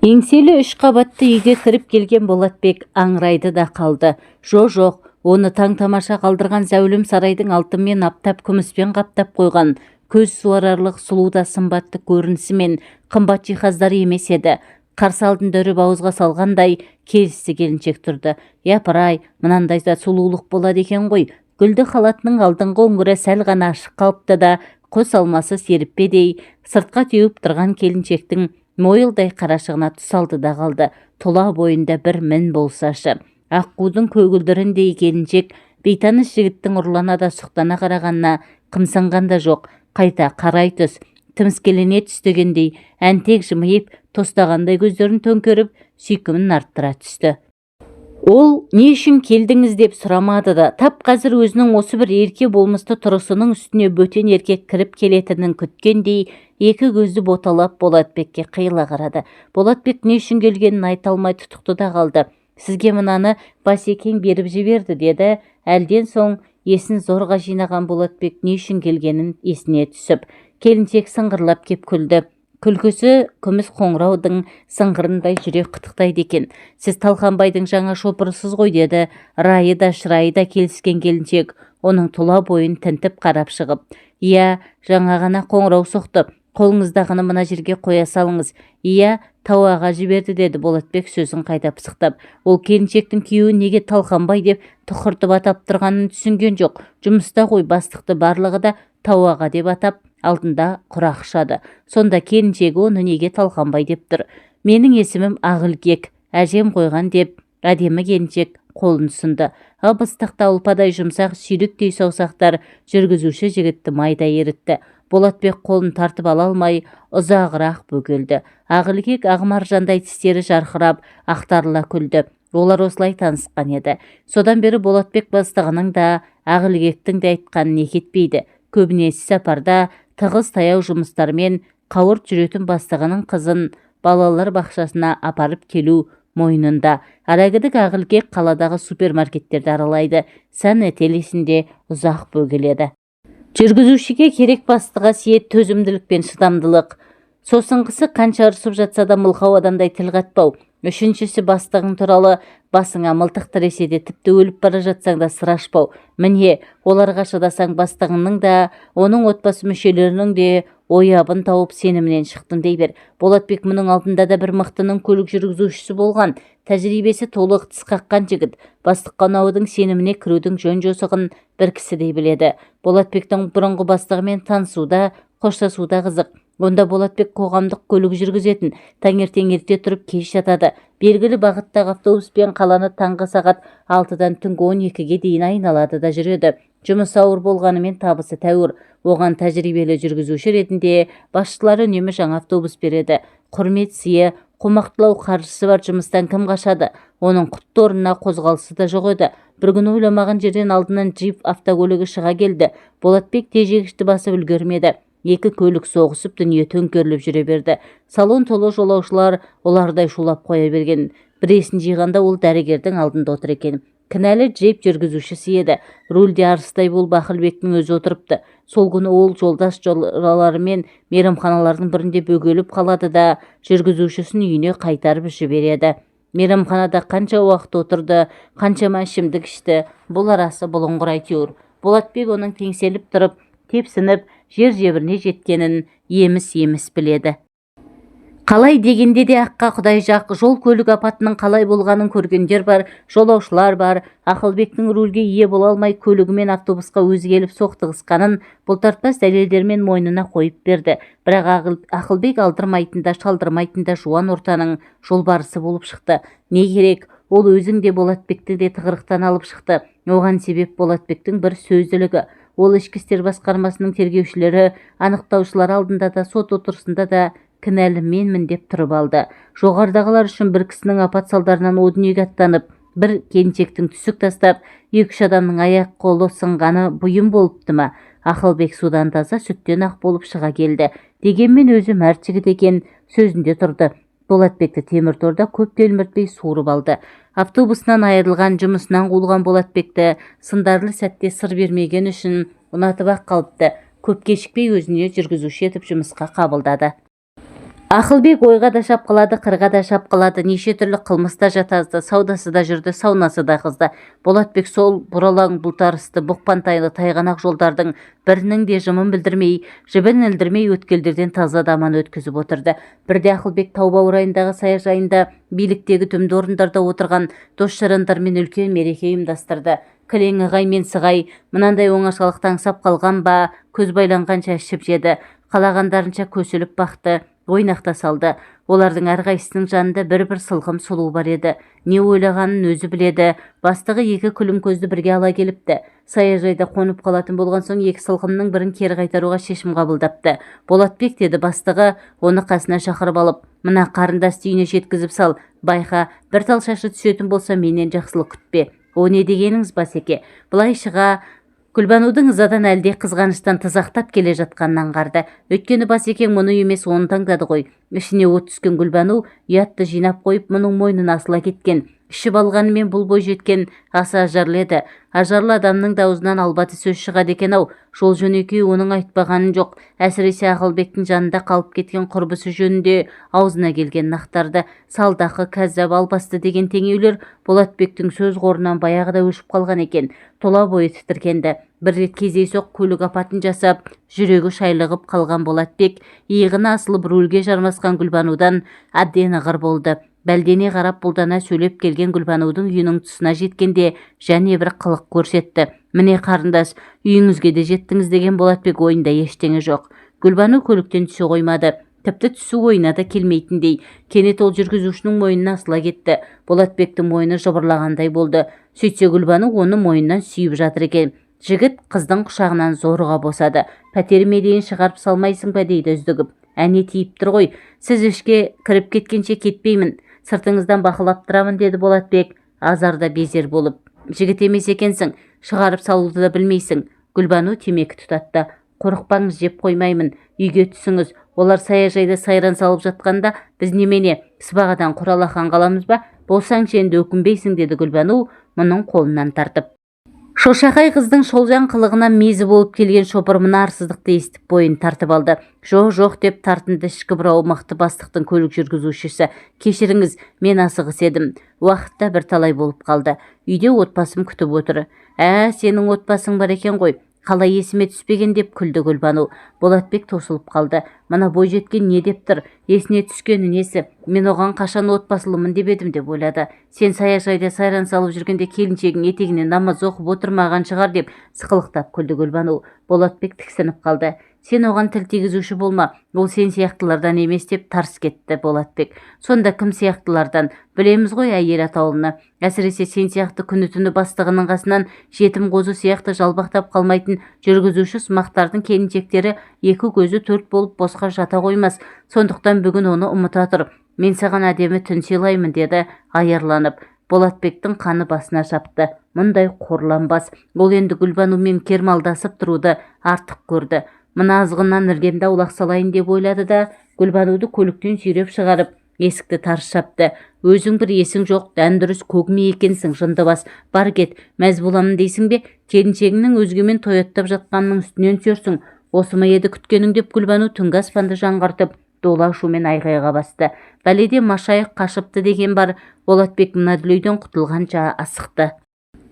Еңселі 3 қабатты үйге кіріп келген Болатбек аңырайды да қалды. Жоқ, оны таң-тамаша қалдырған зәулім сарайдың алтынмен аптап күміспен қаптап қойған көз суарарлық сұлу да сымбатты көрінісі мен қымбат жиһаздары емес еді. Қарсы алдында үріп ауызға салғандай келісті келіншек тұрды. Япыр-ай, мынандай да сұлулық болады екен ғой. Гүлді халатының алдыңғы өңірі сәл ғана ашық қалыпты да, қос алмасы серіппедей сыртқа теуіп тұрған келіншектің мойылдай қарашығына түс алды да қалды. Тұла бойында бір мін болсашы. Аққудың көгілдіріндей келіншек бейтаныс жігіттің ұрлана да сұқтана қарағанына қымсынған да жоқ. Қайта қарай түс, тіміскелене түстегендей әнтек жымиып, тостағандай көздерін төңкеріп, сүйкімін арттыра түсті. Ол не үшін келдіңіз деп сұрамады да, тап қазір өзінің осы бір ерке болмысты тұрысының үстіне бөтен еркек кіріп келетінін күткендей, екі көзді боталап Болатбекке қиыла қарады. Болатбек не үшін келгенін айта алмай тұтықты да қалды. Сізге мынаны Басекең беріп жіберді, деді. Әлден соң есін зорға жинаған Болатбек не үшін келгенін есіне түсіп, келіншек сыңғырлап кеп күлді. Күлкісі күміс қоңыраудың сыңғырындай жүрек қытықтайды екен. Сіз Талқанбайдың жаңа шопырысыз ғой, деді. Райы да шырайы да келіскен келіншек оның тұла бойын тінтіп қарап шығып. Иә, жаңа ғана қоңырау соқты. Қолыңыздағыны мына жерге қоя салыңыз. Иә, тауаға жіберді, деді Болатбек сөзін қайта пысықтап. Ол келіншектің күйеуі неге Талқанбай деп тұқыртып атап тұрғанын түсінген жоқ. Жұмыста ғой, бастықты барлығы да тауаға деп атап алдында құрақ ұшады. Сонда келіншегі оны неге Талқанбай деп тұр? Менің есімім Ағылкек, әжем қойған, деп әдемі келіншек қолын ұсынды. Ып-ыстықта ұлпадай жұмсақ сүйріктей саусақтар жүргізуші жігітті майда ерітті. Болатбек қолын тартып ала алмай ұзағырақ бөгелді. Ағылкек ағмаржандай тістері жарқырап ақтарыла күлді. Олар осылай танысқан еді. Содан бері Болатбек бастығының да Ағылкектің де айтқанын екі етпейді. Көбінесе сапарда тығыз таяу жұмыстармен қауырт жүретін бастығының қызын балалар бақшасына апарып келу мойнында. Арагідік Ағылкек қаладағы супермаркеттерді аралайды. Сән этелесінде ұзақ бөгеледі. Жүргізушіге керек бастыға сиет төзімділік пен шыдамдылық. Сосыңғысы қанша ұрсып жатса да мылқау адамдай тіл қатпау. Үшіншісі бастығың туралы басыңа мылтық тіресе де тіпті өліп бара жатсаң да сыр ашпау. Міне, оларға шыдасаң бастығыңның да, оның отбасы мүшелерінің де ойабын тауып сенімінен шықтың дей бер. Болатбек мұның алдында да бір мықтының көлік жүргізушісі болған. Тәжірибесі толық тіс қаққан жігіт. Бастыққа ұнаудың сеніміне кірудің жөн-жосығын бір кісідей біледі. Болатбектің бұрынғы бастығымен танысуда, қоштасуда қызық. Онда Болатбек қоғамдық көлік жүргізетін. Таңертең ерте тұрып кеш жатады. Белгілі бағыттағы автобуспен қаланы таңғы сағат 6-дан түнгі 12-ге дейін айналады да жүреді. Жұмыс ауыр болғанымен табысы тәуір. Оған тәжірибелі жүргізуші ретінде басшылары үнемі жаңа автобус береді. Құрмет сыйы, қомақтылау қаржысы бар жұмыстан кім қашады? Оның құтты орнына қозғалысы да жоқ еді. Бір күн ойламаған жерден алдынан джип автокөлігі шыға келді. Болатбек тежегішті басып үлгермеді. Екі көлік соғысып дүние төңкеріліп жүре берді. Салон толы жолаушылар олардай шулап қоя берген. Біресін жиғанда ол дәрігердің алдында отыр екен. Кінәлі джип жүргізушісі еді. Рульде арыстай болып Ақылбектің өзі отырыпты. Сол күні ол жолдас жолаларымен мейрамханалардың бірінде бөгеліп қалады да жүргізушісін үйіне қайтарып жібереді. Мейрамханада қанша уақыт отырды, қаншама ішімдік ішті. Бұл арасы бұлыңғыр әйтеуір. Болатбек оның теңселіп тұрып, тепсініп, жер-жебіріне жеткенін еміс-еміс біледі. Қалай дегенде де аққа құдай жақ. Жол көлік апатының қалай болғанын көргендер бар, жолаушылар бар. Ақылбектің рульге ие бола алмай көлігімен автобусқа өзі келіп соқтығысқанын бұлтартпас дәлелдермен мойнына қойып берді. Бірақ Ақылбек алдырмайтын да шалдырмайтын да жуан ортаның жолбарысы болып шықты. Не керек? Ол өзің де Болатбекті де тығырықтан алып шықты. Оған себеп Болатбектің бір сөзділігі. Ол ішкі істер басқармасының тергеушілері, анықтаушылар алдында да, сот отырысында да кінәлі менмін деп тұрып алды. Жоғарыдағылар үшін бір кісінің апат салдарынан о дүниеге аттанып, бір келіншектің түсік тастап, 2-3 адамның аяқ қолы сынғаны бұйым болыпты ма? Ақылбек судан таза, сүттен ақ болып шыға келді. Дегенмен өзі мәрт жігіт екен, сөзінде тұрды. Болатбекті темір торда көп телміртпей суырып алды. Автобусынан айырылған, жұмысынан қуылған Болатбекті сындарлы сәтте сыр бермеген үшін ұнатып ақ қалыпты. Көп кешікпей өзіне жүргізуші етіп жұмысқа қабылдады. Ақылбек ойға да шапқылады, қырға да шапқылады, неше түрлі қылмыста жатазды, саудасы да жүрді, саунасы да қызды. Болатбек сол бұралаң бұлтарысты, бұқпантайлы тайғанақ жолдардың бірінің де жымын білдірмей, жібін ілдірмей өткелдерден таза даман өткізіп отырды. Бірде Ақылбек тау баурайындағы саяжайында биліктегі түмді орындарда отырған дос-жарандармен үлкен мереке ұйымдастырды. Кілең ығай мен сығай мынандай оңашалықтан аңсап қалған ба, көз байланғанша ішіп жеді, қалағандарынша көсіліп бақты, ойнақта салды. Олардың әрқайсысының жанында бір-бір сылқым сұлу бар еді. Не ойлағанын өзі біледі. Бастығы екі күлім көзді бірге ала келіпті. Саяжайда қонып қалатын болған соң екі сылқымның бірін кері қайтаруға шешім қабылдапты. Болатбек, деді бастығы, оны қасына шақырып алып, мына қарындасты үйіне жеткізіп сал. Байқа, бір тал шашы түсетін болса менен жақсылық күтпе. О не дегеніңіз, Басеке? Былай шыға Гүлбанудың ызадан әлде қызғаныштан тызақтап келе жатқанын аңғарды. Өйткені Басекең мұны емес оны таңдады ғой. Ішіне от түскен Гүлбану ұятты жинап қойып мұның мойнын асыла кеткен. Ішіп алғанымен бұл бой жеткен аса ажарлы еді. Ажарлы адамның даузынан албаты сөз шығады екен-ау. Жол жөнекей оның айтпағанын жоқ. Әсіресе Ақылбектің жанында қалып кеткен құрбысы жөнінде аузына келген нақтарды. Салдақы, кәззап, албасты деген теңеулер Болатбектің сөз қорынан баяғыда өшіп қалған екен. Тола бойы тітіркенді. Бір рет кездейсоқ көлік апатын жасап, жүрегі шайлығып қалған Болатбек иығына асылып рөлге жармасқан Гүлбанудан әбден ығыр болды. Бәлдене қарап бұлдана сөйлеп келген Гүлбанудың үйінің тұсына жеткенде және бір қылық көрсетті. Міне қарындас, үйіңізге де жеттіңіз, деген Болатбек ойында ештеңе жоқ. Гүлбану көліктен түсе қоймады. Тіпті түсу ойына да келмейтіндей. Кенет ол жүргізушінің мойнына асыла кетті. Болатбектің мойны жыбырлағандай болды. Сөйтсе Гүлбану оны мойнынан сүйіп жатыр екен. Жігіт қыздың құшағынан зорға босады. Пәтеріме дейін шығарып салмайсың ба, дейді үздігіп. Әне тиіп тұр ғой. Сіз ішке кіріп кеткенше кетпеймін. Сыртыңыздан бақылап тұрамын, деді Болатбек, азарда безер болып. Жігіт емес екенсің, шығарып салуды да білмейсің. Гүлбану темекі тұтатты. Қорықпаңыз, жеп қоймаймын. Үйге түсіңіз. Олар саяжайда сайран салып жатқанда біз немене сыбағадан құралақан қаламыз ба? Болсаңшы енді өкінбейсің, деді Гүлбану мұның қолынан тартып. Шошақай қыздың шолжаң қылығынан мезі болып келген шопыр мына арсыздықты естіп бойын тартып алды. Жоқ деп тартынды ішкі бір аумақты бастықтың көлік жүргізушісі. Кешіріңіз, мен асығыс едім. Уақытта бір талай болып қалды. Үйде отбасым күтіп отыр. Сенің отбасың бар екен ғой. Қалай есіме түспеген, деп күлді Гүлбану. Болатбек тосылып қалды. Мына бой жеткен не деп тұр? Есіне түскені несі? Мен оған қашан отбасылымын деп едім, деп ойлады. Сен саяжайда сайран салып жүргенде келіншегің етегіне намаз оқып отырмаған шығар, деп сықылықтап күлді Гүлбану. Болатбек тіксініп қалды. Сен оған тіл тигізуші болма, ол сен сияқтылардан емес, деп тарс кетті Болатбек. Сонда кім сияқтылардан? Білеміз ғой әйел атаулыны. Әсіресе сен сияқты күні-түні бастығының қасынан жетім қозы сияқты жалбақтап қалмайтын жүргізуші сымақтардың келіншектері екі көзі төрт болып босқа жата қоймас. Сондықтан бүгін оны ұмыта тұр. Мен саған әдемі түн сыйлаймын, деді аярланып. Болатбектің қаны басына шапты. Мұндай қорланбас. Ол енді Гүлбанумен кермалдасып тұруды артық көрді. Мына азғыннан іргемді аулақ салайын деп ойлады да Гүлбануды көліктен сүйреп шығарып есікті тарс жапты. Өзің бір есің жоқ, дән дұрыс көгме екенсің, жындыбас. Бар кет, мәз боламын дейсің бе? Келіншегіңнің өзгемен тояттап жатқанның үстінен түсерсің. Осы ма еді күткенің, деп Гүлбану түнгі аспанды жаңғыртып дола шумен айғайға басты. Бәледе машайық қашыпты деген бар. Болатбек мына дүлейден құтылғанша асықты.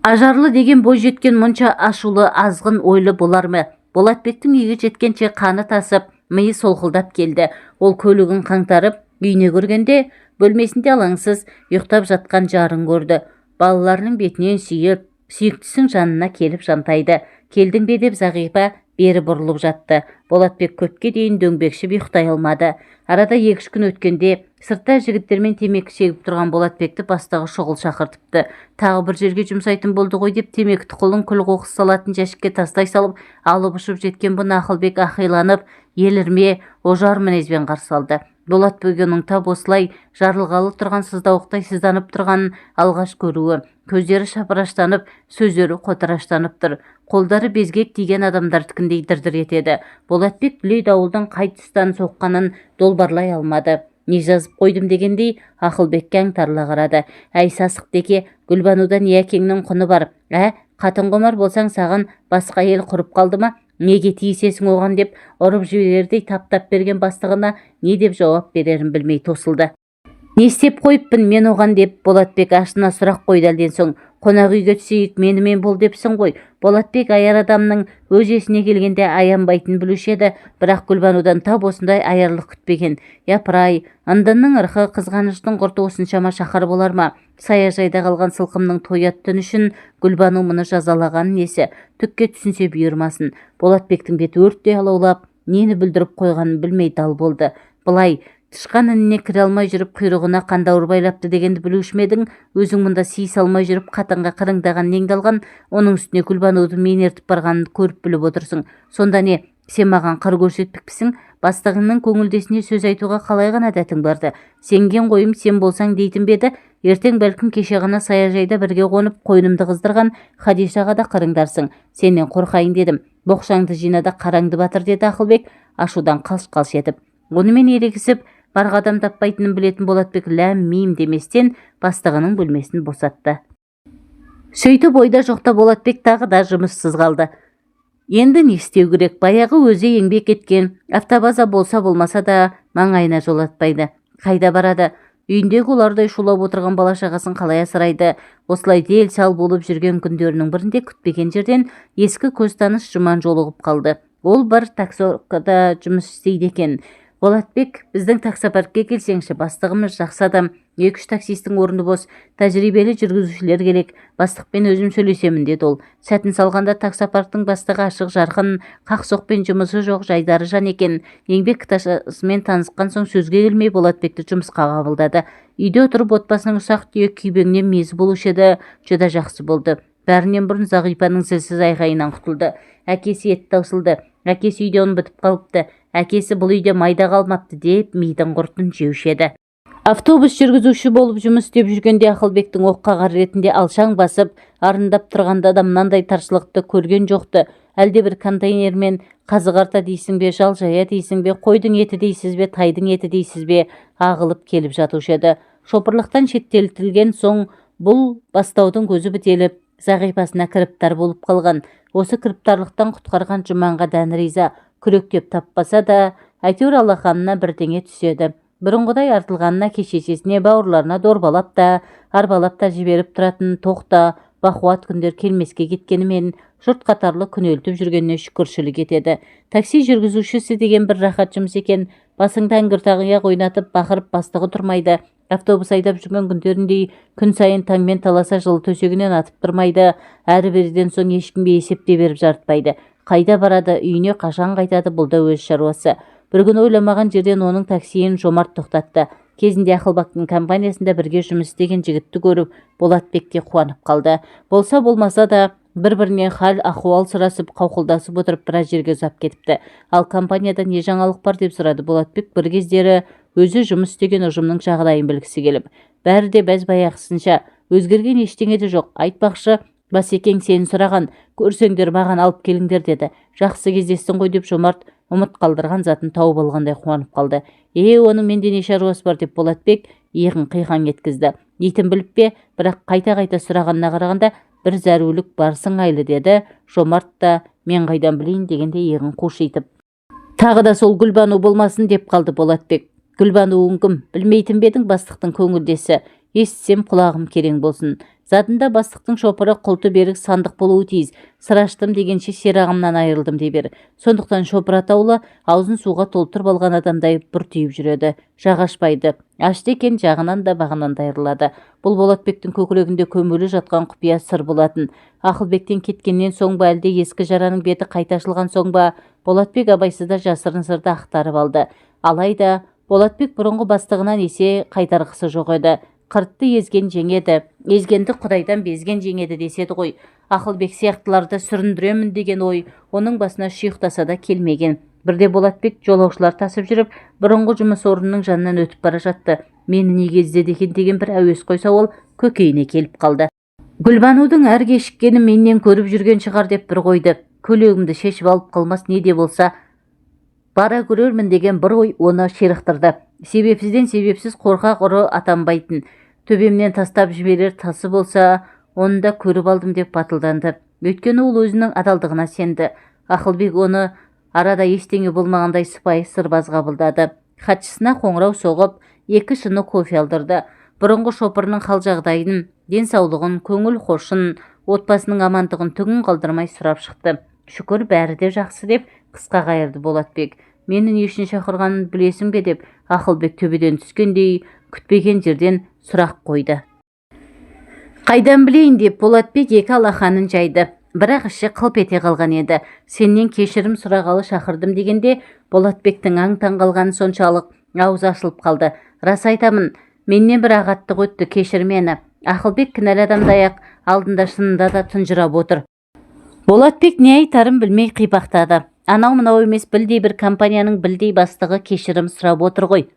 Ажарлы деген бой жеткен мұнша ашулы, азғын ойлы болар ма? Болатбектің үйге жеткенше қаны тасып, миы солқылдап келді. Ол көлігін қаңтарып, үйіне көргенде бөлмесінде алаңсыз ұйықтап жатқан жарын көрді. Балаларының бетінен сүйіп, сүйіктісінің жанына келіп жантайды. Келдің бе, деп Зағипа бері бұрылып жатты. Болатбек көпке дейін дөңбекшіп ұйықтай алмады. Арада 2-3 күн өткенде сыртта жігіттермен темекі шегіп тұрған Болатбекті бастығы шұғыл шақыртыпты. Тағы бір жерге жұмсайтын болды ғой, деп темекі тұқылын күл қоқыс салатын жәшікке тастай салып, алып ұшып жеткен бұны Ақылбек ақиланып, елірме, ожар мінезбен қарсы алды. Болатбек оның тап осылай жарылғалы тұрған сыздауықтай сызданып тұрғанын алғаш көруі. Көздері шапыраштанып, сөздері қотыраштанып тұр. Қолдары безгек тиген адамдардікіндей дір-дір етеді. Болатбек дүлей дауылдың қай тұстан соққанын долбарлай алмады. Не жазып қойдым дегендей Ақылбекке аңтарыла қарады. Әй сасық деке, Гүлбанудан не әкеңнің құны бар? Қатын құмар болсаң саған басқа ел құрып қалды ма? неге тиісесің оған деп ұрып жіберердей таптап берген бастығына не деп жауап берерін білмей тосылды. Не істеп қойыппын мен оған деп Болатбек ашына сұрақ қойды әлден соң. Қонақ үйге түсейік, менімен бол депсің ғой. Болатбек аяр адамның өз есіне келгенде аянбайтын білуші еді, бірақ Гүлбанудан тап осындай аярлық күтпеген. Япыр-ай, ындынның ырқы, қызғаныштың құрты осыншама шақар болар ма? Саяжайда қалған сылқымның тоят түн үшін Гүлбану мұны жазалаған несі? Түкке түсінсе бұйырмасын. Болатбектің беті өрттей алаулап, нені бүлдіріп қойғанын білмей дал болды. Былай тышқан ініне кіре алмай жүріп құйрығына қандауыр байлапты дегенді білуші ме едің? Өзің мұнда сый салмай жүріп қатынға қырыңдаған неңді алған, оның үстіне Гүлбануды мен ертіп барғанын көріп біліп отырсың. Сонда не, сен маған қыр көрсетпекпісің? Бастығыңның көңілдесіне сөз айтуға қалай ғана дәтің барды? Сенген қойым сен болсаң дейтін беді, ертең бәлкім кеше ғана саяжайда бірге қонып қойнымды қыздырған Хадишаға да қырыңдарсың. Сенен қорқайын дедім. Боқшаңды жинада қараңды батыр деді Ақылбек, ашудан қалш-қалш етіп. Онымен ерегісіп, барға адам таппайтынын білетін Болатбек ләм-мим деместен бастығының бөлмесін босатты. Сөйтіп ойда жоқта Болатбек тағы да жұмыссыз қалды. Енді не істеу керек? Баяғы өзі еңбек еткен, автобаза болса болмаса да маңайына жолатпайды. Қайда барады? Үйіндегі олардай шулап отырған бала-шағасын қалай асырайды? Осылай дел сал болып жүрген күндерінің бірінде күтпеген жерден ескі көзтаныс Жұман жолығып қалды. Ол бір таксокада жұмыс істейді екен. Болатбек, біздің таксопаркке келсеңші, бастығымыз жақсы адам, 2-3 таксистің орны бос, тәжірибелі жүргізушілер керек, бастықпен өзім сөйлесемін деді ол. Сәтін салғанда таксопарктың бастығы ашық жарқын, қақсоқпен жұмысы жоқ жайдары жан екен. Еңбек кітапшасымен танысқан соң сөзге келмей Болатбекті жұмысқа қабылдады. Үйде отырып отбасының ұсақ түйек күйбеңнен мезі болушы еді, жүда жақсы болды. Бәрінен бұрын Зағипаның зілсіз айғайынан құтылды. Әкесі ет таусылды. Әкесі үйде бітіп қалыпты. Әкесі бұл үйде майда қалмапты деп мидың құртын жеуші еді. Автобус жүргізуші болып жұмыс істеп жүргенде Ақылбектің оққағар ретінде алшаң басып, арындап тұрғанда да мынандай таршылықты көрген жоқты. Әлде бір контейнермен қазы қарта дейсің бе, жал жая дейсің бе, қойдың еті дейсіз бе, тайдың еті дейсіз бе, ағылып келіп жатушы еді. Шопырлықтан шеттетілген соң бұл бастаудың көзі бітеліп, Зағипасына кіріптар болып қалған. Осы кіріптарлықтан құтқарған Жұманға дән риза, күректеп таппаса да, әйтеуір алақанына бірдеңе түседі. Бұрынғыдай артылғанына кешесесіне бауырларына дорбалап та, арбалап та жіберіп тұратын тоқта, бақуат күндер келмеске кеткенімен жұрт қатарлы күнелтіп жүргеніне шүкіршілік етеді. Такси жүргізушісі деген бір рахат жұмыс екен. Басыңды әңгір-тағия ойнатып, бақырып бастығы тұрмайды. Автобус айдап жүрген күндеріндей күн сайын таңмен таласа жылы төсегінен атып тұрмайды. Әрі-беріден соң ешкімге есепте беріп жарытпайды. Қайда барады, үйіне қашан қайтады, бұл да өз шаруасы. Бір күн ойламаған жерден оның таксиін Жомарт тоқтатты. Кезінде Ақылбектің компаниясында бірге жұмыс істеген жігітті көріп, Болатбек те қуанып қалды. Болса болмаса да бір-бірінен хал ахуал сұрасып, қауқылдасып отырып біраз жерге ұзап кетіпті. Ал компанияда не жаңалық бар деп сұрады Болатбек бір кездері өзі жұмыс істеген ұжымның жағдайын білгісі келіп. Бәрі де бәз-баяғысынша, өзгерген ештеңе де жоқ. Айтпақшы, Басекең сені сұраған, көрсеңдер маған алып келіңдер деді. Жақсы кездестің ғой деп Жомарт ұмыт қалдырған затын тауып алғандай қуанып қалды. Оның менде не шаруасы бар деп Болатбек иығын қиқан еткізді. Итін біліп пе, бірақ қайта-қайта сұрағанына қарағанда бір зәрулік барсың айлы деді. Жомарт та мен қайдан білейін дегенде иығын қушитып. Тағы да сол Гүлбану болмасын деп қалды Болатбек. Гүлбануың кім? Білмейтін бедің бастықтың көңілдесі. Естісем құлағым керең болсын. Затында бастықтың шопыры құлты берік сандық болуы тиіс. Сыр аштым дегенше серағымнан айырылдым дей бер. Сондықтан шопыр атаулы аузын суға толтырып алған адамдай бұртиып жүреді. Жағашпайды. Ашты екен жағынан да бағынан да айырылады. Бұл Болатбектің көкірегінде көмулі жатқан құпия сыр болатын. Ақылбектен кеткеннен соң ба әлде ескі жараның беті қайта ашылған соң ба, Болатбек абайсызда жасырын сырды ақтарып алды. Алайда Болатбек бұрынғы бастығынан есе қайтарғысы жоқ еді. Қыртты езген жеңеді, езгенді құдайдан безген жеңеді деседі ғой. Ақылбек сияқтыларды сүріндіремін деген ой оның басына шүйықтаса да келмеген. Бірде Болатбек жолаушылар тасып жүріп, бұрынғы жұмыс орнының жанынан өтіп бара жатты. Мені неге іздеді екен деген бір әуес қойса ол көкейіне келіп қалды. Гүлбанудың әр кешіккені менен көріп жүрген шығар деп бір қойды. Көйлегімді шешіп алып қалмас не де болса бара көрермін деген бір ой оны ширықтырды. Себепсізден себепсіз қорқақ ұры атанбайтын. Төбемнен тастап жіберер тасы болса, оны да көріп алдым деп батылданды. Өйткені ол өзінің адалдығына сенді. Ақылбек оны арада ештеңе болмағандай сыпайы сырбаз қабылдады. Хатшысына қоңырау соғып, 2 шыны кофе алдырды. Бұрынғы шопырының хал-жағдайын, денсаулығын, көңіл хошын, отбасының амандығын түгін қалдырмай сұрап шықты. Шүкір, бәрі де жақсы деп қысқа қайырды Болатбек. Мені не үшін шақырғанын білесің бе деп Ақылбек төбеден түскендей күтпеген жерден сұрақ қойды. Қайдан білейін деп Болатбек 2 алақанын жайды. Бірақ іші қылп ете қалған еді. Сенен кешірім сұрағалы шақырдым дегенде Болатбектің аң-таң қалғаны соншалық аузы ашылып қалды. Рас айтамын, менен бір ағаттық өтті, кешір мені. Ақылбек кінәлі адамдай-ақ алдында шынында да тұнжырап отыр. Болатбек не айтарын білмей қипақтады. Анау-мынау емес, білдей бір компанияның білдей бастығы кешірім сұрап отыр ғой.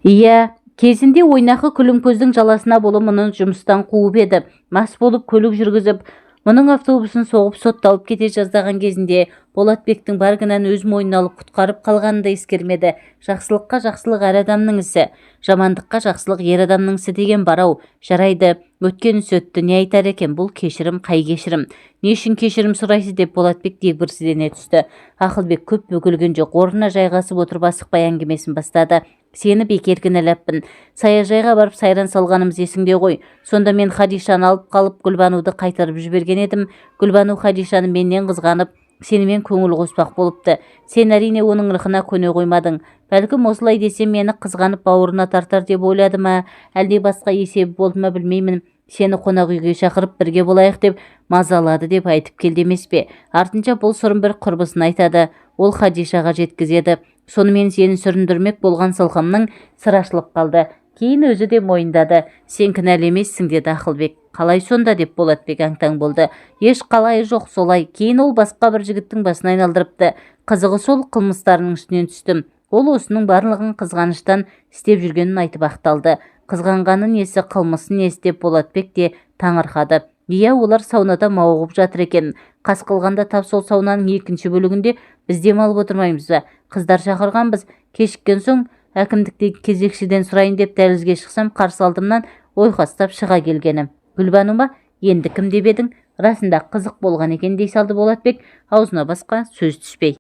Иә, кезінде ойнақы күлімкөздің жаласына болып мұны жұмыстан қуып еді. Мас болып көлік жүргізіп, мұның автобусын соғып сотталып кете жаздаған кезінде Болатбектің бар кінәні өз мойнына алып құтқарып қалғанын да ескермеді. Жақсылыққа жақсылық әр адамның ісі, жамандыққа жақсылық ер адамның ісі деген бар-ау. Жарайды, өткен іс өтті, не айтар екен, бұл кешірім, қай кешірім? Не үшін кешірім сұрайсыз деп Болатбек дегбірсіздене түсті. Ақылбек көп бөгелген жоқ, орнына жайғасып отырып асықпай әңгімесін бастады. Сені бекер кінәлаппын. Саяжайға барып сайран салғанымыз есіңде ғой. Сонда мен Хадишаны алып қалып Гүлбануды қайтарып жіберген едім. Гүлбану Хадишаны менен қызғанып, сенімен көңіл қоспақ болыпты. Сен әрине оның ырқына көне қоймадың. Бәлкім осылай десем мені қызғанып бауырына тартар деп ойлады ма, әлде басқа есебі болды ма білмеймін. Сені қонақ үйге шақырып бірге болайық деп мазалады деп айтып келді емес пе? Артынша бұл сырын бір құрбысын айтады. Ол Хадишаға жеткізеді. Сонымен сені сүріндірмек болған сылқымның сыры ашылып қалды. Кейін өзі де мойындады. Сен кінәлі емессің деді Ақылбек. Қалай сонда деп Болатбек аң-таң болды. Еш қалайы жоқ, солай. Кейін ол басқа бір жігіттің басын айналдырыпты. Қызығы сол қылмыстарының үстінен түстім. Ол осының барлығын қызғаныштан істеп жүргенін айтып ақталды. Қызғанғаны несі, қылмысы несі деп Болатбек те таңырқады. Иә, олар саунада мауығып жатыр екен. Қас қылғанда тап сол саунаның 2-ші бөлігінде біз демалып отырмаймыз ба? Қыздар шақырғанбыз. Кешіккен соң әкімдіктегі кезекшіден сұрайын деп дәлізге шықсам, қарсы алдымнан ойқастап шыға келгенім. Гүлбану ма? Енді кім деп едің? Расында қызық болған екен дей салды Болатбек, аузына басқа сөз түспей.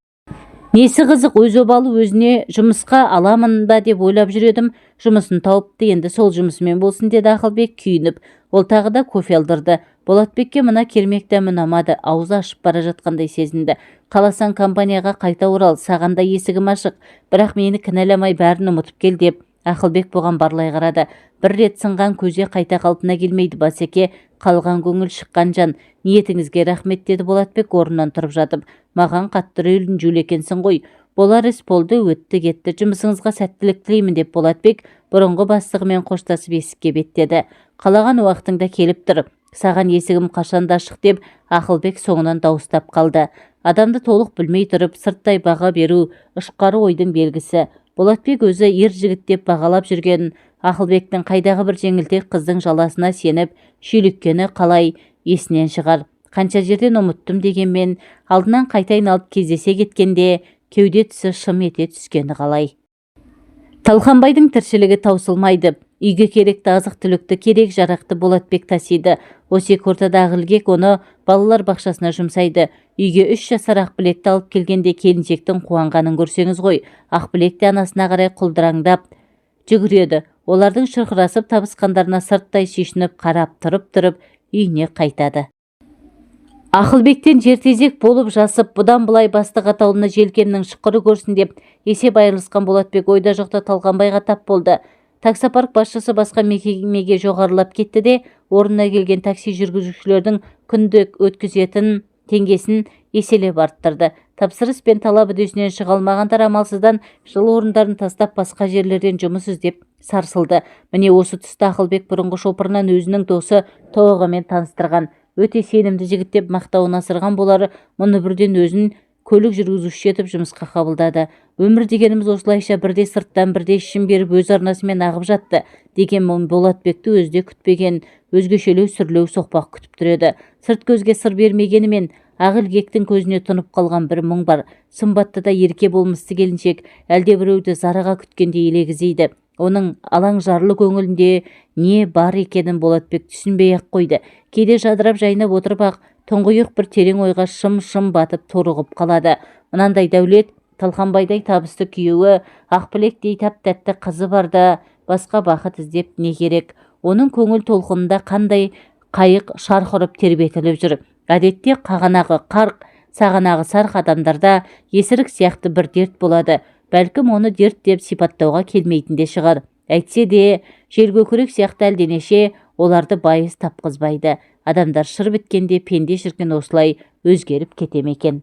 Несі қызық, өз обалы өзіне жұмысқа аламын ба деп ойлап жүредім. Жұмысын тауыпты, енді сол жұмысымен болсын деді Ақылбек күйініп. Ол тағы да кофе алдырды. Болатбекке мына кермек дәмі ұнамады, аузы ашып бара жатқандай сезінді. Қаласаң компанияға қайта орал, саған да есігім ашық, бірақ мені кінәламай бәрін ұмытып кел деп Ақылбек бұған барлай қарады. Бір рет сынған көзе қайта қалпына келмейді басеке, қалған көңіл шыққан жан. Ниетіңізге рахмет деді Болатбек орнынан тұрып жатып. Маған қатты үрейлін жул екенсің ғой. Болар іс болды, өтті кетті. Жұмысыңызға сәттілік тілеймін деп Болатбек бұрынғы бастығымен қоштасып есікке беттеді. Қалаған уақытыңда келіп тұрып, саған есігім қашанда ашық деп Ақылбек соңынан дауыстап қалды. Адамды толық білмей тұрып, сырттай баға беру ұшқары ойдың белгісі. Болатбек өзі ер жігіт деп бағалап жүрген Ақылбектің қайдағы бір жеңілтек қыздың жаласына сеніп, шүйліккені қалай есінен шығар. Қанша жерден ұмыттым дегенмен, алдынан қайта айналып кездесе кеткенде, кеуде тұсы шым ете түскені қалай. Талқанбайдың тіршілігі таусылмайды. Үйге керекті азық-түлікті, керек жарақты Болатбек тасиды. Осек ортада Ақылбек оны балалар бақшасына жұмсайды. Үйге 3 жасар Ақбілекті алып келгенде келіншектің қуанғанын көрсеңіз ғой. Ақбілекті анасына қарай құлдыраңдап жүгіреді. Олардың шұрқырасып табысқандарына сырттай сүйшініп қарап тұрып үйіне қайтады. Ақылбектен жертезек болып жасып, бұдан бұлай бастық атаулыны желкемнің шықыры көрсін деп есеп айырылысқан Болатбек ойда жоқта Талғанбайға тап болды. Таксопарк басшысы басқа мекемеге жоғарылап кетті де, орнына келген такси жүргізушілердің күндік өткізетін теңгесін еселеп арттырды. Тапсырыс пен талап үдесінен шыға алмағандар амалсыздан жыл орындарын тастап басқа жерлерден жұмыс іздеп сарсылды. Міне осы тұста Ақылбек бұрынғы шопырынан өзінің досы Тоғымен таныстырған. Өте сенімді жігіт деп мақтауын асырған болары мұны бірден өзін көлік жүргізуші етіп жұмысқа қабылдады. Өмір дегеніміз осылайша бірде сырттан бірде ішін беріп өз арнасымен ағып жатты деген Болатбекті өзде күтпеген өзгешелеу сүрлеу соқпақ күтіп тұреді. Сырт көзге сыр бермегенімен Ақылбектің көзіне тұнып қалған бір мұң бар. Сымбатты да ерке болмысты келіншек әлде біреуді зараға күткенде елегізейді. Оның алаң жарлы көңілінде не бар екенін Болатбек түсінбей ақ қойды. Кейде жадырап жайнап отырып ақ тұңғиық бір терең ойға шым-шым батып торығып қалады. Мынандай дәулет, Талқанбайдай табысты күйеуі, Ақбілектей тәп-тәтті қызы барда басқа бақыт іздеп не керек? Оның көңіл толқынында қандай қайық шарқ ұрып тербетіліп жүр. Әдетте қағанағы қарқ, сағанағы сарқ адамдарда есірік сияқты бір дерт болады. Бәлкім оны дерт деп сипаттауға келмейтін де шығар. Әйтсе де, желкөкірек сияқты әлденеше оларды байыз тапқызбайды. Адамдар шыр біткенде пенде шіркін осылай өзгеріп кете ме екен.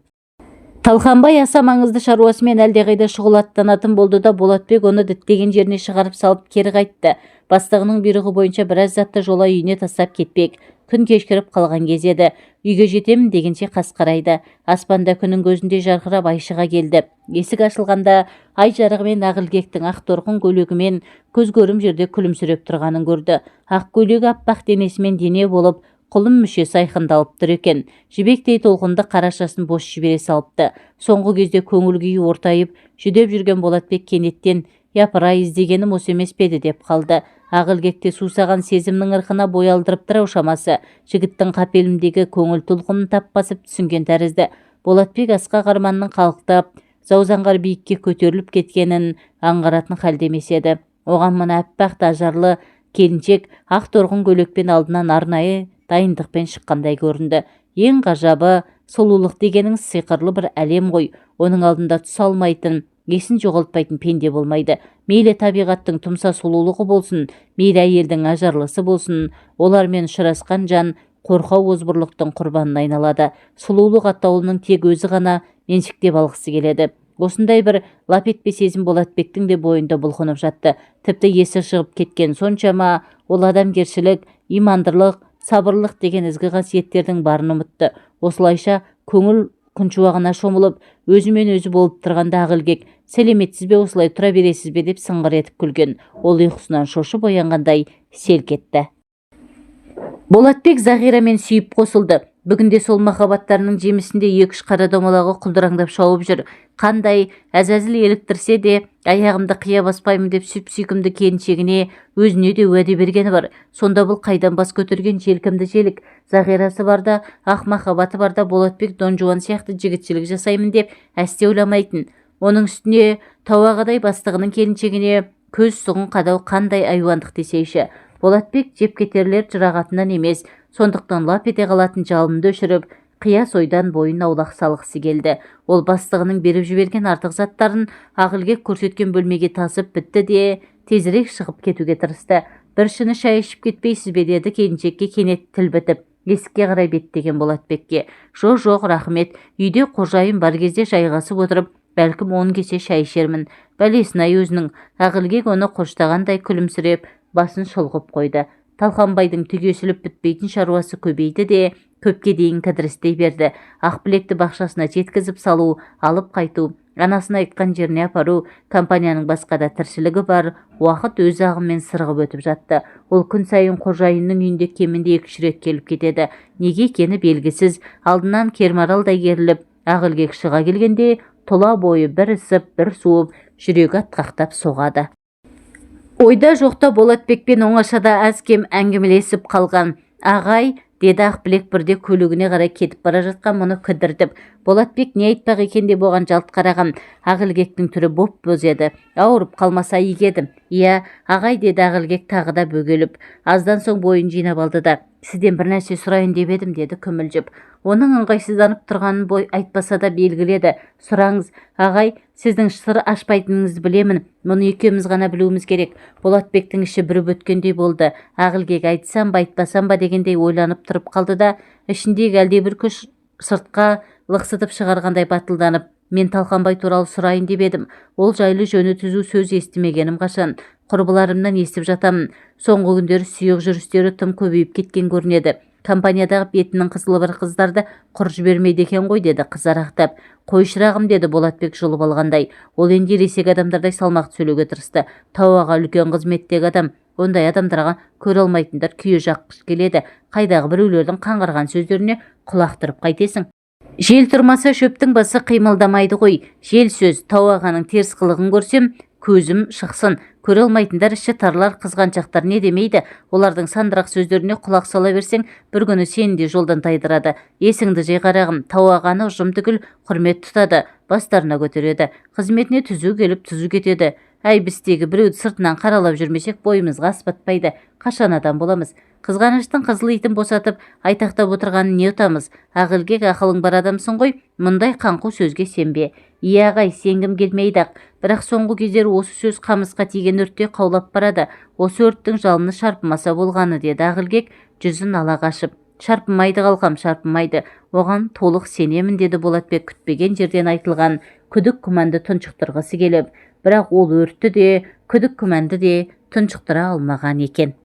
Талқанбай аса маңызды шаруасымен әлдеқайда шұғылаттанатын болды да Болатбек оны діттеген жеріне шығарып салып кері қайтты. Бастығының бұйрығы бойынша біраз затты жола үйіне тастап кетпек. Күн кешкіріп қалған кез еді. Үйге жетемін дегенше қас қарайды. Аспанда күннің көзінде жарқырап ай шыға келді. Есік ашылғанда ай жарығымен Ақылбектің ақ торқын көйлегімен көз көрім жерде күлімсіреп тұрғанын көрді. Ақ көйлегі аппақ денесімен дене болып, құлын мүшесі айқындалып тұр екен. Жібектей толқынды қарашасын бос жібере салыпты. Соңғы кезде көңіл күйі ортайып, жүдеп жүрген Болатбек кенеттен «Япыр-ай, іздегенім осы емес пе еді» деп қалды. Ақылбекте сусаған сезімнің ырқына бой алдырып тұр шамасы. Жігіттің қапелімдегі көңіл толқынын тап басып түсінген тәрізді. Болатбек асқақ арманның қалықтап, заузаңғар биікке көтеріліп кеткенін аңғаратын халде емес еді. Оған мына аппақ тажарлы келіншек ақ торғын көйлекпен алдынан арнайы дайындықпен шыққандай көрінді. Ең ғажабы, сұлулық дегенің сиқырлы бір әлем ғой. Оның алдында түс алмайтын, есін жоғалтпайтын пенде болмайды. Мейлі табиғаттың тұмса сұлулығы болсын, мейлі әйелдің ажарлысы болсын, олармен ұшырасқан жан қорқау озбырлықтың құрбанына айналады. Сұлулық атаулының тек өзі ғана меншіктеп алғысы келеді. Осындай бір лап етпе сезім Болатбектің де бойында бұлқынып жатты. Тіпті есі шығып кеткен соншама ол адамгершілік, имандылық, сабырлық деген ізгі қасиеттердің барын ұмытты. Осылайша көңіл күншуағына шомылып, өзімен өзі болып тұрғанда Ақылбек «Сәлеметсіз бе, осылай тұра бересіз бе?» деп сыңғыр етіп күлген. Ол ұйқысынан шошып оянғандай селк етті. Болатбек Зағирамен сүйіп қосылды. Бүгінде сол махаббаттарының жемісінде екі-үш қара домалағы құлдыраңдап шауып жүр. Қандай әзәзіл еліктірсе де, аяғымды қия баспаймын деп сүйкімді келіншегіне өзіне де уәде бергені бар. Сонда бұл қайдан бас көтерген желкімді желік. Зағирасы барда, ақ махаббаты барда Болатбек Дон Жуан сияқты жігітшілік жасаймын деп әсте ойламайтын. Оның үстіне тауағадай бастығының келіншегіне көз сұғын қадау қандай айуандық десейші. Болатбек жеп кетерлер жырағатынан емес, сондықтан лап ете қалатын жалынды өшіріп, қияс ойдан бойын аулақ салғысы келді. Ол бастығының беріп жіберген артық заттарын Ақылбек көрсеткен бөлмеге тасып бітті де тезірек шығып кетуге тырысты. «Бір шыны шай ішіп кетпейсіз бе?» деді келіншекке кенет тіл бітіп. Есікке қарай беттеген Болатбекке. «Жоқ, рахмет. Үйде қожайын бар кезде жайғасып отырып, бәлкім 10 кесе шай ішермін. Бәлесін-ай өзінің». Ақылбек оны қоштағандай күлімсіреп, басын шұлғып қойды. Талқанбайдың түгесіліп бітпейтін шаруасы көбейді де көпке дейін кідірістей берді. Ақбілекті бақшасына жеткізіп салу, алып қайту, анасына айтқан жеріне апару, компанияның басқа да тіршілігі бар. Уақыт өз ағымен сырғып өтіп жатты. Ол күн сайын қожайынның үйінде кемінде 2-3 рет келіп кетеді. Неге екені белгісіз. Алдынан кермаралдай керіліп, Ақылбек шыға келгенде тұла бойы бір ысып, бір суып, жүрегі атқақтап соғады. Ойда жоқта Болатбекпен оңашада аз-кем әңгімелесіп қалған. «Ағай», деді Ақбілек бірде көлігіне қарай кетіп бара жатқан мұны кідіртіп. Болатбек не айтпақ екен деп оған жалт қараған. Ақылбектің түрі боп-боз еді. «Ауырып қалмаса игі едім». «Иә, ағай», деді Ақылбек тағы да бөгеліп. Аздан соң бойын жинап алды да «Сізден бір нәрсе сұрайын деп едім», деді күмілжіп. Оның ыңғайсызданып тұрғанын бой айтпаса да белгіледі. «Сұраңыз, ағай, сіздің сыр ашпайтыныңызды білемін. Мұны екеуміз ғана білуіміз керек». Болатбектің іші бүріп өткендей болды. Ақылбек айтсам ба айтпасам ба дегендей ойланып тұрып қалды да ішіндегі әлдебір күш сыртқа лықсытып шығарғандай батылданып, «Мен Талқанбай туралы сұрайын деп едім. Ол жайлы жөні түзу сөз естімегенім қашан. Құрбыларымнан естіп жатамын. Соңғы күндері сүйек жүрістері тым көбейіп кеткен көрінеді. Компаниядағы бетінің қызылы бір қыздарды құр жібермейді екен ғой», деді қызарақтап. «Қой шырағым», деді Болатбек жұлып алғандай. Ол енді ересек адамдардай салмақты сөйлеуге тырысты. «Тауаға үлкен қызметтегі адам. Ондай адамдарға көре алмайтындар күйе жаққыш келеді. Қайдағы біреулердің қаңғырған сөздеріне құлақ түріп қайтесің. Жел тұрмаса шөптің басы қимылдамайды ғой. Жел сөз, тауағаның теріс қылығын көрсем, көзім шықсын. Көре алмайтындар іші тарлар қызғаншақтар не демейді, олардың сандырақ сөздеріне құлақ сала берсең, бір күні сені де жолдан тайдырады. Есіңді жи қарағым, тауағаны ұжым түгіл құрмет тұтады, бастарына көтереді, қызметіне түзу келіп түзу кетеді. Әй, біздегі біреуді сыртынан қаралап жүрмесек, бойымызға аспатпайды, қашан адам боламыз. Қызғаныштың қызыл итін босатып, айтақтап отырғанын не ұтамыз? Ақылгек, ақылың бар адамсың ғой, мұндай қаңқу сөзге сенбе. Иә ағай, сенгім келмейді ақ, бірақ соңғы кездері осы сөз қамысқа тиген өрттей қаулап барады. Осы өрттің жалыны шарпымаса болғаны, деді Ақылгек, жүзін ала қашып. Шарпымайды қалқам, шарпымайды. Оған толық сенемін, деді Болатбек күтпеген жерден айтылған күдік күмәнді тұншықтырғысы келіп. Бірақ ол өртті де, күдік күмәнді де тұншықтыра алмаған екен.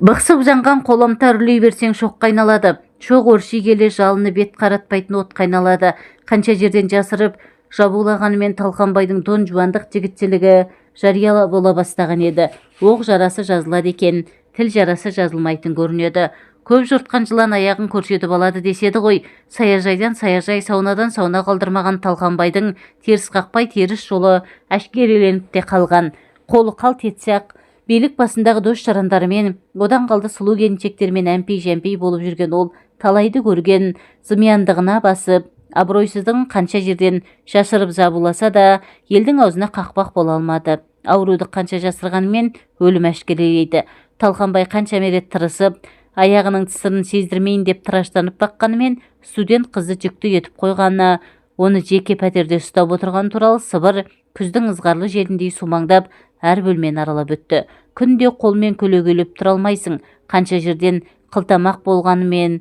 Бықсып жанған қоламта үрлей берсең шоққа айналады. Шоқ өрши келе жалыны бет қаратпайтын отқа айналады. Қанша жерден жасырып жабулағанымен Талқанбайдың тон жуандық жігітшілігі жария бола бастаған еді. Оқ жарасы жазылады екен, тіл жарасы жазылмайтын көрінеді. Көп жұртқан жылан аяғын көрсетіп алады деседі ғой. Саяжайдан саяжай, саунадан сауна қалдырмаған Талқанбайдың теріс қақпай теріс жолы әшкереленіп те қалған. Қолы қалт етсе ақ, билік басындағы дос жарандарымен, одан қалды сұлу келіншектермен әмпей-жәмпей болып жүрген ол талайды көрген, зымияндығына басып, абыройсыздығын қанша жерден шашырып жабуласа да, елдің аузына қақпақ бола алмады. Ауруды қанша жасырғанымен өлім әшкерелейді. Талқанбай қанша мерет тырысып, аяғының тысырын сездірмейін деп тыраштанып баққанымен, студент қызды жүкті етіп қойғаны, оны жеке пәтерде ұстап отырған туралы сыбыр күздің ызғарлы желіндей сумаңдап, әр бөлмені аралап өтті. Күнде қолмен көлегейлеп тұра алмайсың. Қанша жерден қылтамақ болғанымен,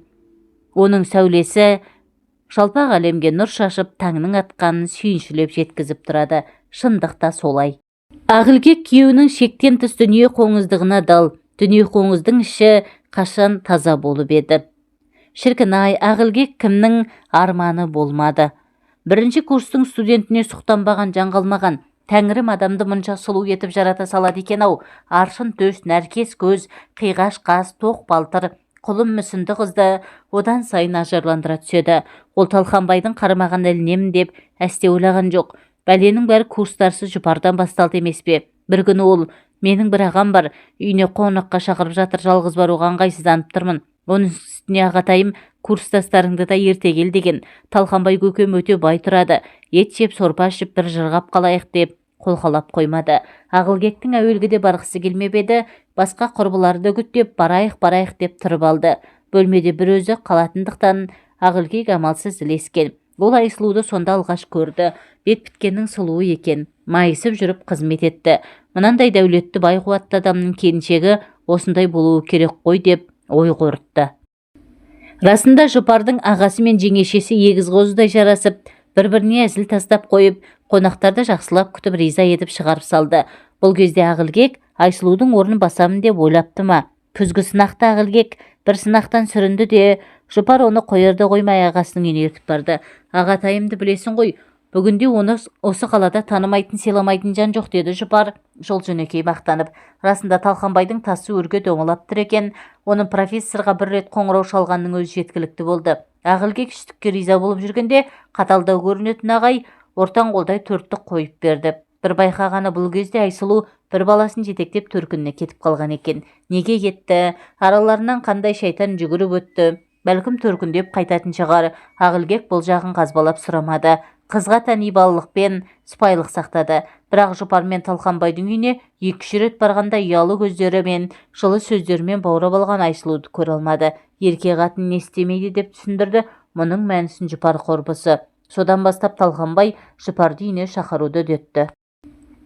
оның сәулесі жалпақ әлемге нұр шашып, таңның атқанын сүйіншілеп жеткізіп тұрады. Шындықта солай. Ақылгек күйеуінің шектен тыс дүние қоңыздығына дал. Дүние қоңыздың іші қашан таза болып еді. Шіркін-ай, Ақылгек кімнің арманы болмады. Бірінші курстың студентіне сұқтанбаған жан қалмаған. Тәңірім адамды мұнша сұлу етіп жарата салады екен-ау. Аршын төс, нәркес көз, қиғаш қас, тоқ балтыр, құлым мүсінді қызды одан сайын ажарландыра түседі. Ол Талқанбайдың қармаған ілінемін деп әсте ойлаған жоқ. Бәленің бәрі курстарсы жұпардан басталды емес пе? Бір күні ол, менің бір ағам бар, үйіне қонаққа шақырып жатыр, жалғыз баруға ыңғайсызданып тұрмын. Оның үстіне ағатайым, курстастарыңды да ерте кел деген. Талқанбай көкем өте бай тұрады. Ет жеп сорпа ішіп бір жырғап қалайық деп қолқалап қоймады. Ақылгектің әуелгіде барғысы келмеп еді, басқа құрбыларды үгіттеп барайық деп тұрып алды. Бөлмеде бір өзі қалатындықтан Ақылгек амалсыз ілескен. Ол Айсұлуды сонда алғаш көрді. Бет біткеннің сұлуы екен. Майысып жүріп қызмет етті. Мынандай дәулетті бай қуатты адамның келіншегі осындай болуы керек қой деп ой қорытты. Расында жұпардың ағасы мен жеңешесі егіз қозыдай жарасып, бір-біріне әзіл тастап қойып, қонақтарды жақсылап күтіп риза етіп шығарып салды. Бұл кезде Ақылгек Айсұлудың орнын басамын деп ойлапты ма? Күзгі сынақты Ақылгек бір сынақтан сүрінді де, жұпар оны қойырды қоймай ағасының үйіне ертіп барды. Ағатайымды білесің ғой, бүгінде оны осы қалада танымайтын, сыйламайтын жан жоқ, деді жұпар жол жөнекей мақтанып. Расында Талқанбайдың тасы өрге домалап тұр екен. Оның профессорға бір рет қоңырау шалғанның өзі жеткілікті болды. Ақылгек іштікке риза болып жүргенде, қаталдау көрінетін ағай ортан қолдай төртті қойып берді. Бір байқағаны бұл кезде Айсұлу бір баласын жетектеп төркініне кетіп қалған екен. Неге кетті? Араларынан қандай шайтан жүгіріп өтті? Бәлкім төркіндеп қайтатын шығар. Ақылгек бұл жағын қазбалап сұрамады. Қызға тән ибалылықпен сыпайылық сақтады. Бірақ жұпар мен Талқанбайдың үйіне 2-3 рет барғанда ұялы көздері мен жылы сөздерімен баурап алған Айсұлуды көре алмады. Ерке қатын не істемейді деп түсіндірді. Мұның мәнісін жұпар құрбысы. Содан бастап Талқанбай жұпарды үйіне шақыруды үдетті.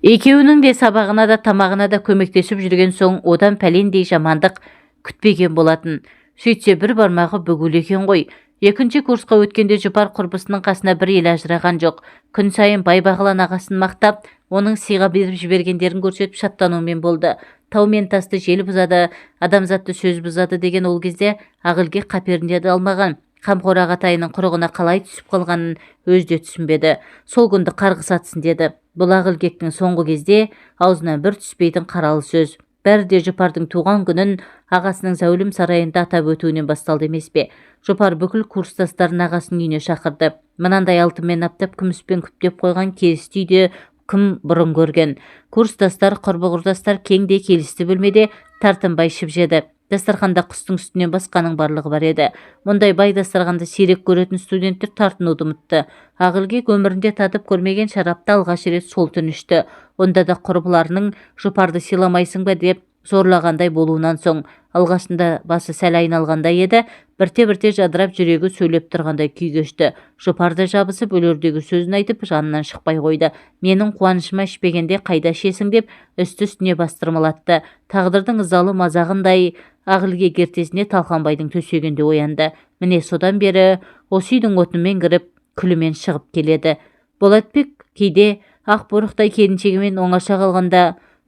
Екеуінің де сабағына да тамағына да көмектесіп жүрген соң одан пәлендей жамандық күтпеген болатын. Сөйтсе бір бармағы бүгулі екен ғой. Екінші курсқа өткенде жұпар құрбысының қасына бір ел ажыраған жоқ. Күн сайын Байбағылан ағасын мақтап, оның сыйға беріп жібергендерін көрсетіп шаттанумен болды. Тау мен тасты жел бұзады, адамзатты сөз бұзады деген ол кезде Ақылгек қаперінде де алмаған. Қамқор ағатайының құрығына қалай түсіп қалғанын өзде түсінбеді. Сол күнді қарғыс атсын деді. Бұл Ақылгектің соңғы кезде аузынан бір түспейтін қаралы сөз. Бәрі де жұпардың туған күнін ағасының зәулім сарайында атап өтуінен басталды емес пе? Жұпар бүкіл курстастарын ағасының үйіне шақырды. Мынандай алтынмен аптап күміспен күптеп қойған керісті үйде кім бұрын көрген. Курстастар, құрбы-құрдастар кеңде келісті бөлмеде тартынбай ішіп жеді. Дастарханда құстың үстінен басқаның барлығы бар еді. Мұндай бай дастарханды сирек көретін студенттер тартынуды ұмытты. Ақылбек өмірінде татып көрмеген шарапты алғаш рет сол түн ішті. Онда да құрбыларының жұпарды сыйламайсың ба деп зорлағандай болуынан соң. Алғашында басы сәл айналғандай еді, бірте-бірте жадырап жүрегі сөйлеп тұрғандай күй кешті. Жұпарды жабысып өлердегі сөзін айтып жанынан шықпай қойды. Менің қуанышыма ішпегенде қайда ішесің деп үсті-үстіне бастырмалатты. Тағдырдың ызалы мазағындай Ақылбек ертесіне Талқанбайдың төсегінде оянды. Міне содан бері осы үйдің отымен кіріп, күлімен шығып келеді. Болатбек кейде ақ борықтай келіншегімен оңаша қалғанда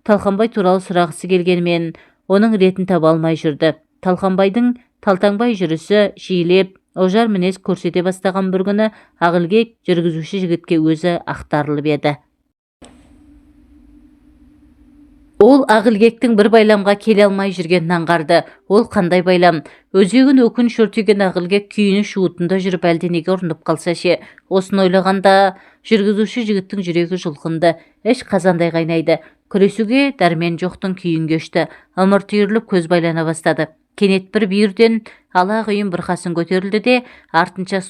Талқанбай туралы сұрағысы келгенімен оның ретін таба алмай жүрді. Талқанбайдың талтаңбай жүрісі жиілеп, ожар мінез көрсете бастаған бір күні Ақылбек жүргізуші жігітке өзі ақтарылып еді. Ол Ақылбектің бір байламға келе алмай жүргенін аңғарды. Ол қандай байлам? Өзегін өкініш өртеген Ақылбек күйіні шуытында жүріп әлденеге ұрынып қалса ше. Осыны ойлағанда жүргізуші жігіттің жүрегі жұлқынды, іш қазандай қайнайды. Күресуге дәрмен жоқтың күйін кешті. Ымырт үйіріліп көз байлана бастады. Кенет бір бүйірден ала құйын бұрқасын көтерілді де артынша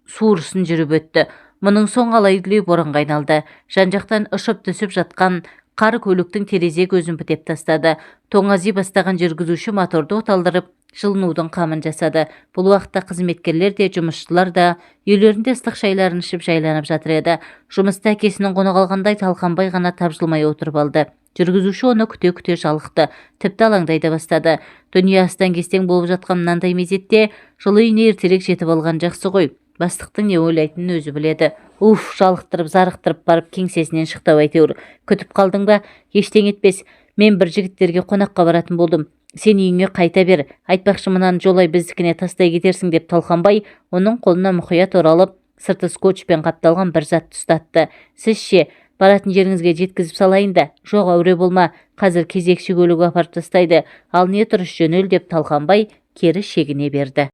суырсын жүріп өтті. Мұның соң алай-дүлей боранға айналды. Жан-жақтан ұшып түсіп жатқан қар көліктің терезе көзін бітеп тастады. Тоңази бастаған жүргізуші моторды оталдырып, жылынудың қамын жасады. Бұл уақытта қызметкерлер де, жұмысшылар да үйлерінде ыстық шайларын ішіп жайланып жатыр еді. Жұмыста әкесінің қонақ алғандай Талқанбай ғана тапжылмай отырып алды. Жүргізуші оны күте-күте жалықты, тіпті алаңдай да бастады. Дүние астан-кестең болып жатқан мынандай мезетте жылы үйіне ертерек жетіп алған жақсы ғой. Бастықтың не ойлайтынын өзі біледі. Жалықтырып, зарықтырып барып кеңсесінен шықты әйтеуір. Күтіп қалдың ба? Ештеңе етпес. Мен бір жігіттерге қонаққа баратын болдым. Сен үйіңе қайта бер. Айтпақшы мынаны жолай біздікіне тастай кетерсің деп Талқанбай оның қолына мұқият оралып, сырты скотчпен қапталған бір затты ұстатты. Сіз ше, баратын жеріңізге жеткізіп салайын да. Жоқ, әуре болма. Қазір кезекші көлігі апарып тастайды. Ал не тұрыш жөнел деп Талқанбай кері шегіне берді.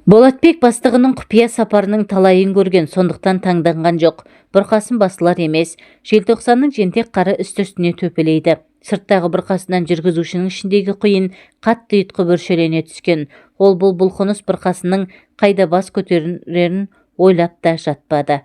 Болатбек бастығының құпия сапарының талайын көрген, сондықтан таңданған жоқ. Бұрқасын басылар емес. Желтоқсанның жентек қары үсті-үстіне төпелейді. Сырттағы бұрқасынан жүргізушінің ішіндегі құйын қатты ұйытқып өршелене түскен. Ол бұл бұлқыныс бұрқасының қайда бас көтерерін ойлап та жатпады.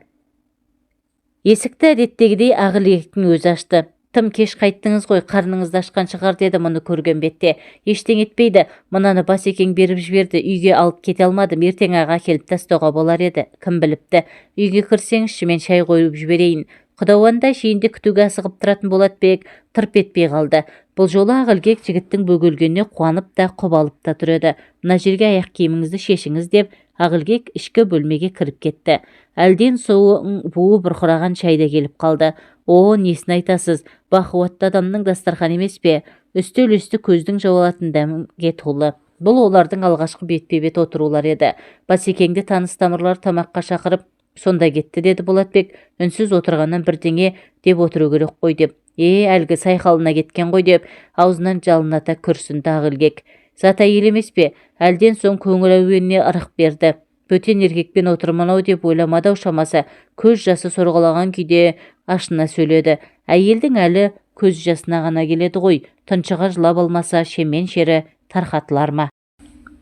Есікті әдеттегідей Ақылбектің өзі ашты. Тым кеш қайттыңыз ғой, қарныңызды ашқан шығар деді мұны көрген бетте. Ештеңе етпейді, мынаны Басекең беріп жіберді, үйге алып кете алмадым, ертең аға келіп тастауға болар еді. Кім біліпті? Үйге кірсеңізші, мен шай қойып жіберейін. Құдауанда шейінде күтуге асығып тұратын Болатбек тырп етпей қалды. Бұл жолы Ақылбек жігіттің бөгелгеніне қуанып та құбалып та тұр еді. Мына жерге аяқ киіміңізді шешіңіз деп Ақылбек ішкі бөлмеге кіріп кетті. Әлден соң буы бұрқыраған шайда келіп қалды. Несін айтасыз, бақуатты адамның дастархан емес пе? Үстел-үсті көздің жауалатын дәмге толы. Бұл олардың алғашқы бетпе-бет отырулар еді. Басекеңді таныс тамырлар тамаққа шақырып, сонда кетті деді Болатбек. Үнсіз отырғаннан бірдеңе деп отыру керек қой деп. Әлгі сайқалына кеткен ғой деп аузынан жалыната күрсінді Ақылбек. Зат әйел емес пе? Әлден соң көңіл әуеніне ырық берді. Бөтен еркекпен отырмын-ау деп ойламады шамасы. Көз жасы сорғалаған күйде ашына сөйледі. Әйелдің әлі көз жасына ғана келеді ғой. Тұншыға жылап алмаса шемен шері тарқатылар ма?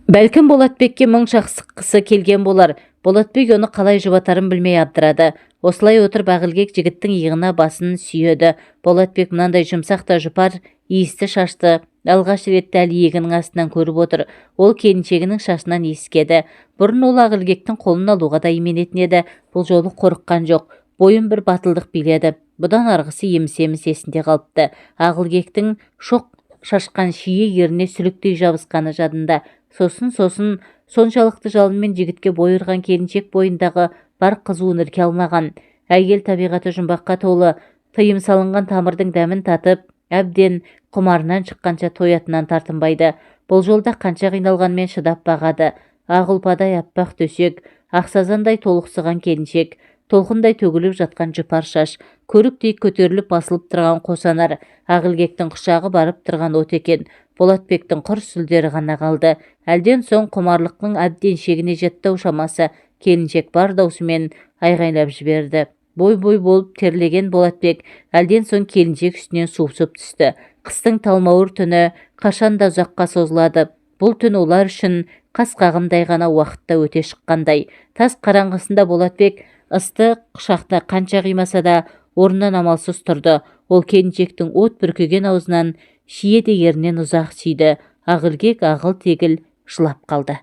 Бәлкім Болатбекке мұң шақсыққысы келген болар. Болатбек оны қалай жұбатарын білмей абдырады. Осылай отырып Ақылбек жігіттің иығына басын сүйеді. Болатбек мынандай жұмсақ та жұпар иісті шашты алғаш рет дәл иегінің астынан көріп отыр. Ол келіншегінің шашынан иіскеді. Бұрын ол Ақылбектің қолын алуға да именетін еді. Бұл жолы қорыққан жоқ. Бойын бір батылдық биледі. Бұдан арғысы еміс-еміс есінде қалыпты. Ақылбектің шоқ шашқан шие еріне сүліктей жабысқаны жадында. Сосын соншалықты жалынмен жігітке бой ұрған келіншек бойындағы бар қызуын ірке алмаған. Әйел табиғаты жұмбаққа толы, тыйым салынған тамырдың дәмін татып, әбден құмарынан шыққанша тоятынан тартынбайды. Бұл жолда қанша қиналғанмен шыдап бағады. Ақ ұлпадай аппақ төсек, ақсазандай толықсыған келіншек, толқындай төгіліп жатқан жұпар шаш, көріктей көтеріліп басылып тұрған қосанар, Ақылбектің құшағы барып тұрған от екен. Болатбектің құр сүлдері ғана қалды. Әлден соң құмарлықтың әбден шегіне жетті шамасы. Келіншек бар даусымен айғайлап жіберді. бой болып терлеген Болатбек әлден соң келіншек үстінен сусып түсті. Қыстың талмауыр түні қашан да ұзаққа созылады. Бұл түн олар үшін қас қағымдай ғана уақытта өте шыққандай. Тас қараңғысында Болатбек ыстық құшақта қанша қимаса да орнынан амалсыз тұрды. Ол келіншектің от бүркеген аузынан шие ерінен ұзақ сүйді. Ағылгек ағыл-тегіл жылап қалды.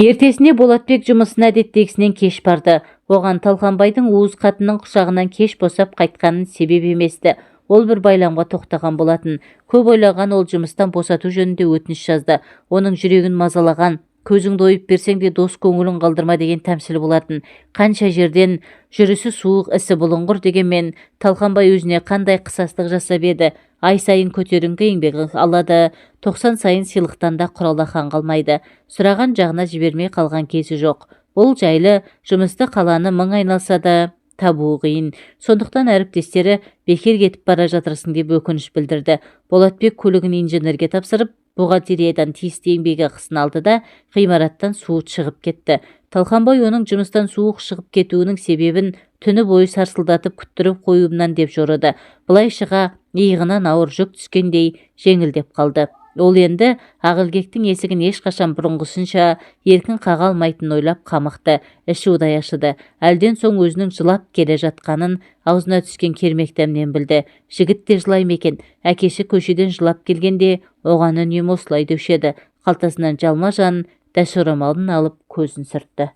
Ертесіне Болатбек жұмысына әдеттегісінен кеш барды. Оған Талқанбайдың уыз қатынның құшағынан кеш босап қайтқанын себеп еместі. Ол бір байламға тоқтаған болатын. Көп ойлаған ол жұмыстан босату жөнінде өтініш жазды. Оның жүрегін мазалаған, көзіңді ойып берсең де дос көңілін қалдырма деген тәмсіл болатын. Қанша жерден жүрісі суық, ісі бұлыңғыр дегенмен Талқанбай өзіне қандай қысастық жасап еді. Ай сайын көтеріңкі еңбегі алады, 90 сайын сыйлықтан да құралақан қалмайды. Сұраған жағына жібермей қалған кезі жоқ. Бұл жайлы жұмысты қаланы мың айналса да табуы қиын. Сондықтан әріптестері бекер кетіп бара жатырсың деп өкініш білдірді. Болатбек көлігін инженерге тапсырып, бухгалтериядан тиісті еңбегі ақысын алды да ғимараттан суыт шығып кетті. Талқанбай оның жұмыстан суық шығып кетуінің себебін түні бойы сарсылдатып күттіріп қоюымнан деп жорыды. Былайшыға иығынан ауыр жүк түскендей жеңілдеп қалды. Ол енді Ағылгектің есігін ешқашан бұрынғысынша еркін қаға алмайтынын ойлап қамықты. Іші удай ашыды. Әлден соң өзінің жылап келе жатқанын аузына түскен кермек дәмнен білді. Жігіт те жылай ма екен? Әкесі көшеден жылап келгенде оған үнемі осылай деуші еді. Қалтасынан жалма-жан дәш орамалын алып көзін сүртті.